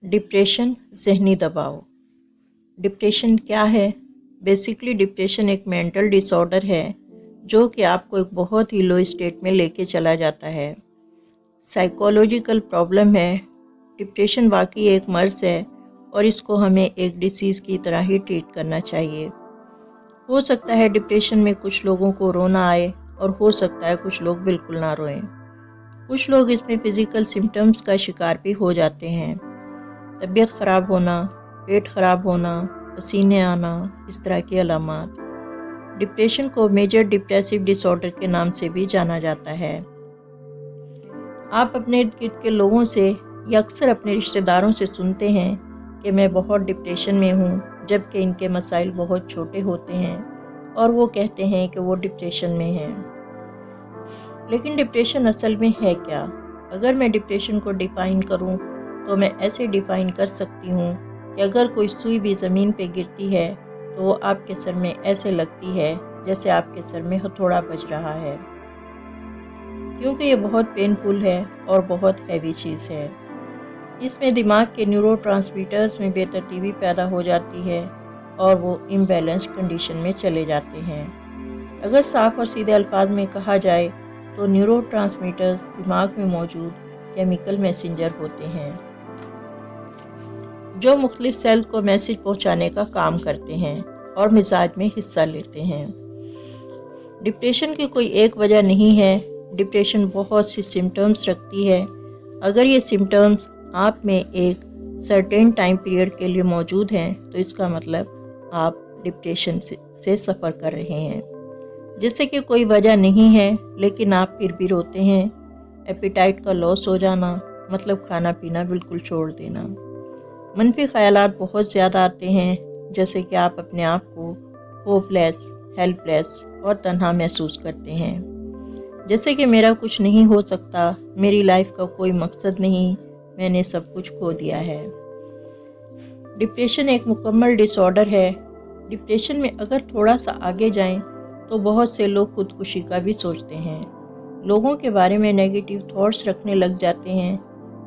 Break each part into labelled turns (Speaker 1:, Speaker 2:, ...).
Speaker 1: Depression, ज़हनी दबाव। Depression क्या है? बेसिकली डिप्रेशन एक मेंटल डिसऑर्डर है जो कि आपको एक बहुत ही लो स्टेट में लेके चला जाता है। साइकोलॉजिकल प्रॉब्लम है। डिप्रेशन वाकई एक मर्ज़ है और इसको हमें एक डिसीज़ की तरह ही ट्रीट करना चाहिए। हो सकता है डिप्रेशन में कुछ लोगों को रोना आए और हो सकता है कुछ लोग बिल्कुल ना रोएं। कुछ लोग इसमें फ़िज़िकल सिम्टम्स का शिकार भी हो जाते हैं। तबीयत ख़राब होना, पेट ख़राब होना, पसीने आना, इस तरह की अलामात। डिप्रेशन को मेजर डिप्रेसिव डिसऑर्डर के नाम से भी जाना जाता है। आप अपने इर्द गिर्द के लोगों से या अक्सर अपने रिश्तेदारों से सुनते हैं कि मैं बहुत डिप्रेशन में हूँ, जबकि इनके मसाइल बहुत छोटे होते हैं और वो कहते हैं कि वो डिप्रेशन में हैं। लेकिन डिप्रेशन असल में है क्या? अगर मैं डिप्रेशन को डिफ़ाइन करूँ तो मैं ऐसे डिफ़ाइन कर सकती हूँ कि अगर कोई सुई भी ज़मीन पे गिरती है तो वो आपके सर में ऐसे लगती है जैसे आपके सर में हथौड़ा बज रहा है, क्योंकि ये बहुत पेनफुल है और बहुत हैवी चीज़ है। इसमें दिमाग के न्यूरोट्रांसमीटर्स में बेतरतीबी पैदा हो जाती है और वो इम्बैलेंस्ड कंडीशन में चले जाते हैं। अगर साफ और सीधे अल्फाज में कहा जाए तो न्यूरोट्रांसमीटर्स दिमाग में मौजूद केमिकल मैसेंजर होते हैं जो मुख्तलिफ सेल्स को मैसेज पहुंचाने का काम करते हैं और मिजाज में हिस्सा लेते हैं। डिप्रेशन की कोई एक वजह नहीं है। डिप्रेशन बहुत सी सिम्टम्स रखती है। अगर ये सिम्टम्स आप में एक सर्टेन टाइम पीरियड के लिए मौजूद हैं तो इसका मतलब आप डिप्रेशन से सफ़र कर रहे हैं। जैसे कि कोई वजह नहीं है लेकिन आप फिर भी रोते हैं। एपिटाइट का लॉस हो जाना, मतलब खाना पीना बिल्कुल छोड़ देना। मनफी ख्यालात बहुत ज़्यादा आते हैं, जैसे कि आप अपने आप को होपलेस, हेल्पलेस और तन्हा महसूस करते हैं। जैसे कि मेरा कुछ नहीं हो सकता, मेरी लाइफ का कोई मकसद नहीं, मैंने सब कुछ खो दिया है। डिप्रेशन एक मुकम्मल डिसऑर्डर है। डिप्रेशन में अगर थोड़ा सा आगे जाएं तो बहुत से लोग खुदकुशी का भी सोचते हैं। लोगों के बारे में नेगेटिव थॉट्स रखने लग जाते हैं।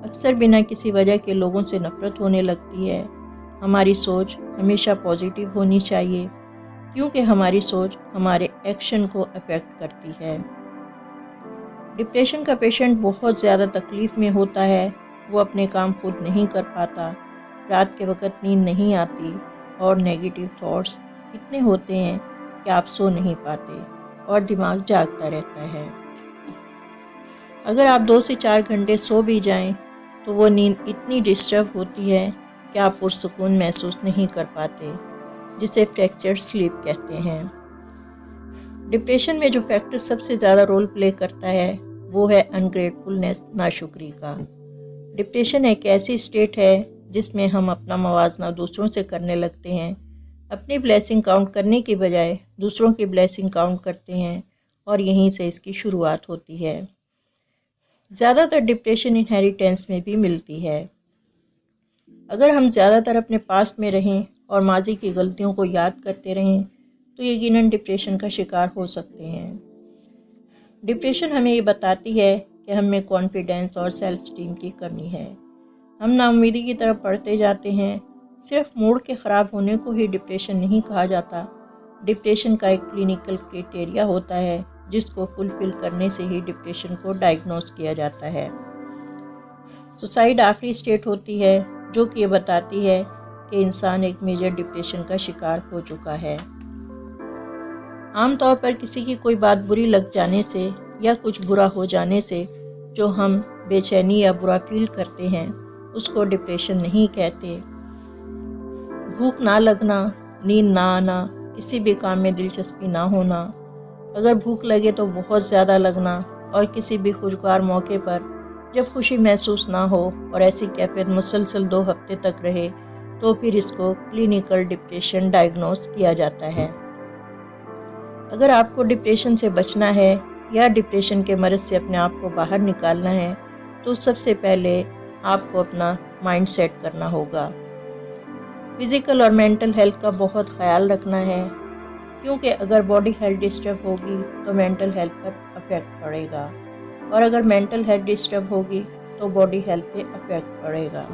Speaker 1: अक्सर बिना किसी वजह के लोगों से नफ़रत होने लगती है। हमारी सोच हमेशा पॉजिटिव होनी चाहिए क्योंकि हमारी सोच हमारे एक्शन को अफेक्ट करती है। डिप्रेशन का पेशेंट बहुत ज़्यादा तकलीफ़ में होता है। वो अपने काम खुद नहीं कर पाता, रात के वक्त नींद नहीं आती और नेगेटिव थॉट्स इतने होते हैं कि आप सो नहीं पाते और दिमाग जागता रहता है। अगर आप 2 से 4 घंटे सो भी जाएं तो वो नींद इतनी डिस्टर्ब होती है कि आप पुरसुकून महसूस नहीं कर पाते, जिसे फ्रैक्चर्ड स्लीप कहते हैं। डिप्रेशन में जो फैक्टर सबसे ज़्यादा रोल प्ले करता है वो है अनग्रेटफुलनेस, नाशुक्री का। डिप्रेशन एक ऐसी स्टेट है जिसमें हम अपना मवाजना दूसरों से करने लगते हैं। अपनी ब्लेसिंग काउंट करने की बजाय दूसरों की ब्लेसिंग काउंट करते हैं और यहीं से इसकी शुरुआत होती है। ज़्यादातर डिप्रेशन इनहेरिटेंस में भी मिलती है। अगर हम ज़्यादातर अपने पास्ट में रहें और माजी की गलतियों को याद करते रहें तो यकीनन डिप्रेशन का शिकार हो सकते हैं। डिप्रेशन हमें ये बताती है कि हम में कॉन्फिडेंस और सेल्फ स्टीम की कमी है। हम नाउम्मीदी की तरफ बढ़ते जाते हैं। सिर्फ मूड के ख़राब होने को ही डिप्रेशन नहीं कहा जाता। डिप्रेशन का एक क्लिनिकल क्राइटेरिया होता है जिसको फुलफ़िल करने से ही डिप्रेशन को डायग्नोस किया जाता है। सुसाइड आखिरी स्टेट होती है जो कि ये बताती है कि इंसान एक मेजर डिप्रेशन का शिकार हो चुका है। आमतौर पर किसी की कोई बात बुरी लग जाने से या कुछ बुरा हो जाने से जो हम बेचैनी या बुरा फील करते हैं उसको डिप्रेशन नहीं कहते। भूख ना लगना, नींद ना आना, किसी भी काम में दिलचस्पी ना होना, अगर भूख लगे तो बहुत ज़्यादा लगना और किसी भी खुशगवार मौके पर जब खुशी महसूस ना हो और ऐसी कैफियत मुसलसल 2 हफ्ते तक रहे तो फिर इसको क्लिनिकल डिप्रेशन डायग्नोस किया जाता है। अगर आपको डिप्रेशन से बचना है या डिप्रेशन के मर्ज़ से अपने आप को बाहर निकालना है तो सबसे पहले आपको अपना माइंड सेट करना होगा। फिज़िकल और मेंटल हेल्थ का बहुत ख्याल रखना है क्योंकि अगर बॉडी हेल्थ डिस्टर्ब होगी तो मेंटल हेल्थ पर अफेक्ट पड़ेगा और अगर मेंटल हेल्थ डिस्टर्ब होगी तो बॉडी हेल्थ पे अफेक्ट पड़ेगा।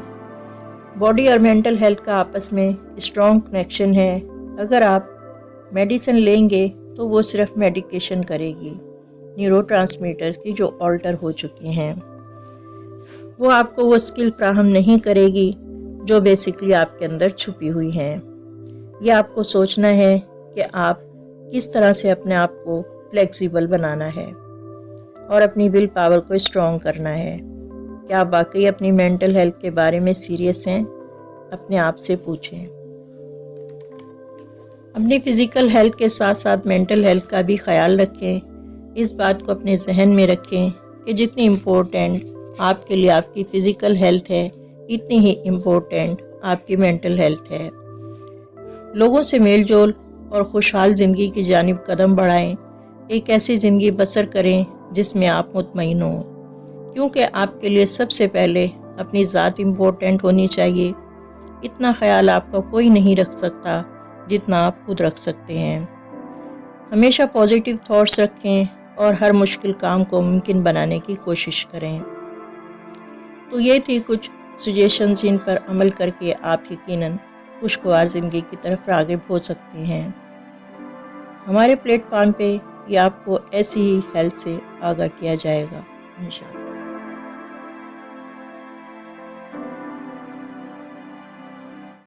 Speaker 1: बॉडी और मेंटल हेल्थ का आपस में स्ट्रॉन्ग कनेक्शन है। अगर आप मेडिसिन लेंगे तो वो सिर्फ मेडिकेशन करेगी, न्यूरोट्रांसमीटर्स की जो ऑल्टर हो चुकी हैं। वो आपको वो स्किल फ्राहम नहीं करेगी जो बेसिकली आपके अंदर छुपी हुई हैं। ये आपको सोचना है कि आप किस तरह से अपने आप को फ्लेक्सिबल बनाना है और अपनी विल पावर को स्ट्रॉन्ग करना है। क्या आप वाकई अपनी मेंटल हेल्थ के बारे में सीरियस हैं? अपने आप से पूछें। अपनी फ़िज़िकल हेल्थ के साथ साथ मेंटल हेल्थ का भी ख्याल रखें। इस बात को अपने जहन में रखें कि जितनी इम्पोर्टेंट आपके लिए आपकी फ़िज़िकल हेल्थ है, इतनी ही इम्पोर्टेंट आपकी मेंटल हेल्थ है। लोगों से मेल जोल और खुशहाल ज़िंदगी की जानिब कदम बढ़ाएं। एक ऐसी ज़िंदगी बसर करें जिसमें आप मुतमईन हों, क्योंकि आपके लिए सबसे पहले अपनी ज़ात इम्पोर्टेंट होनी चाहिए। इतना ख्याल आपका कोई नहीं रख सकता जितना आप खुद रख सकते हैं। हमेशा पॉजिटिव थॉट्स रखें और हर मुश्किल काम को मुमकिन बनाने की कोशिश करें। तो ये थी कुछ सजेशंस जिन पर अमल करके आप यकीनन खुशगवार ज़िंदगी की तरफ राग़िब हो सकते हैं। हमारे प्लेटफॉर्म पे ये आपको ऐसी ही हेल्थ से आगाह किया जाएगा इंशाअल्लाह।